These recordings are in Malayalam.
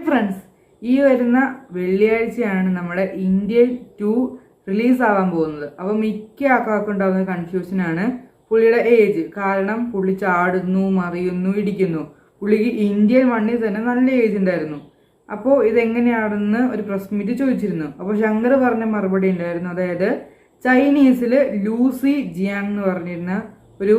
ഫ്രണ്ട്സ്, ഈ വരുന്ന വെള്ളിയാഴ്ചയാണ് നമ്മുടെ ഇന്ത്യൻ 2 റിലീസ് ആവാൻ പോകുന്നത്. അപ്പോൾ മിക്ക ആൾക്കാർക്കും ഉണ്ടാകുന്ന കൺഫ്യൂഷനാണ് പുള്ളിയുടെ ഏജ്. കാരണം പുള്ളി ചാടുന്നു, മറിയുന്നു, ഇടിക്കുന്നു. പുള്ളിക്ക് ഇന്ത്യൻ 1 തന്നെ നല്ല ഏജ് ഉണ്ടായിരുന്നു. അപ്പോൾ ഇതെങ്ങനെയാണെന്ന് ഒരു പ്രസ് മീറ്റ് ചോദിച്ചിരുന്നു. അപ്പോൾ ശങ്കർ പറഞ്ഞ മറുപടി ഉണ്ടായിരുന്നു. അതായത് ചൈനീസിൽ ലൂസി ജിയാങ് എന്ന് പറഞ്ഞിരുന്ന ഒരു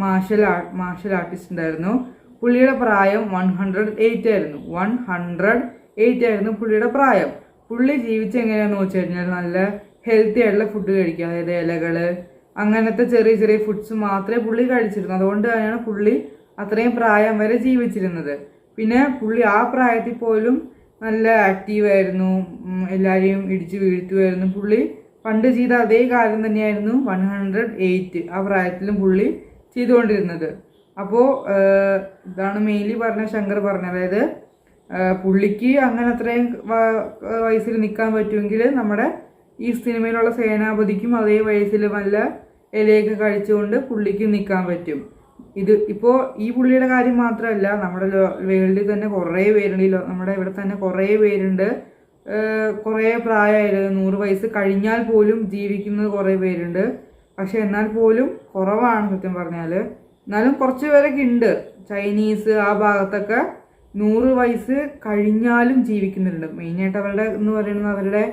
മാർഷൽ ആർട്ടിസ്റ്റ് ഉണ്ടായിരുന്നു. പുള്ളിയുടെ പ്രായം 108 ആയിരുന്നു. 108 ആയിരുന്നു പുള്ളിയുടെ പ്രായം. പുള്ളി ജീവിച്ച് എങ്ങനെയാണെന്ന് വെച്ച് കഴിഞ്ഞാൽ നല്ല ഹെൽത്തി ആയിട്ടുള്ള ഫുഡ് കഴിക്കുക. അതായത് ഇലകൾ, അങ്ങനത്തെ ചെറിയ ചെറിയ ഫുഡ്സ് മാത്രമേ പുള്ളി കഴിച്ചിരുന്നു. അതുകൊണ്ട് തന്നെയാണ് പുള്ളി അത്രയും പ്രായം വരെ ജീവിച്ചിരുന്നത്. പിന്നെ പുള്ളി ആ പ്രായത്തിൽ പോലും നല്ല ആക്റ്റീവായിരുന്നു, എല്ലാവരെയും ഇടിച്ച് വീഴ്ത്തുമായിരുന്നു. പുള്ളി പണ്ട് ചെയ്ത അതേ കാര്യം തന്നെയായിരുന്നു 108 ആ പ്രായത്തിലും പുള്ളി ചെയ്തുകൊണ്ടിരുന്നത്. അപ്പോൾ ഇതാണ് മെയിൻലി പറഞ്ഞ ശങ്കർ പറഞ്ഞത്. അതായത് പുള്ളിക്ക് അങ്ങനെ അത്രയും വയസ്സിൽ നിൽക്കാൻ പറ്റുമെങ്കിൽ നമ്മുടെ ഈ സിനിമയിലുള്ള സേനാപതിക്കും അതേ വയസ്സിൽ നല്ല ഇലയൊക്കെ കഴിച്ചുകൊണ്ട് പുള്ളിക്ക് നിൽക്കാൻ പറ്റും. ഇത് ഇപ്പോൾ ഈ പുള്ളിയുടെ കാര്യം മാത്രമല്ല, നമ്മുടെ വേൾഡിൽ തന്നെ കുറേ പേരുണ്ട്. നമ്മുടെ ഇവിടെ തന്നെ കുറേ പേരുണ്ട്. കുറേ പ്രായമായത് 100 വയസ്സ് കഴിഞ്ഞാൽ പോലും ജീവിക്കുന്നത് കുറേ പേരുണ്ട്. പക്ഷെ എന്നാൽ പോലും കുറവാണ് സത്യം പറഞ്ഞാൽ. എന്നാലും കുറച്ച് പേരൊക്കെ ഉണ്ട്. ചൈനീസ് ആ ഭാഗത്തൊക്കെ 100 വയസ്സ് കഴിഞ്ഞാലും ജീവിക്കുന്നുണ്ട്. മെയിനായിട്ട് അവരുടെ എന്ന് പറയുന്നത് അവരുടെ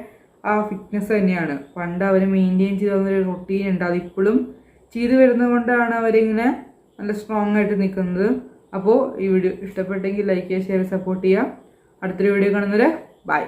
ആ ഫിറ്റ്നസ് തന്നെയാണ്. പണ്ട് അവർ മെയിൻറ്റെയിൻ ചെയ്ത് വന്നൊരു റൊട്ടീൻ ഉണ്ട്. അതിപ്പോഴും ചെയ്തു വരുന്നത് കൊണ്ടാണ് അവരിങ്ങനെ നല്ല സ്ട്രോങ് ആയിട്ട് നിൽക്കുന്നത്. അപ്പോൾ ഈ വീഡിയോ ഇഷ്ടപ്പെട്ടെങ്കിൽ ലൈക്ക് ചെയ്യുക, ഷെയർ, സപ്പോർട്ട് ചെയ്യുക. അടുത്തൊരു വീഡിയോ കാണുന്നവരെ ബൈ.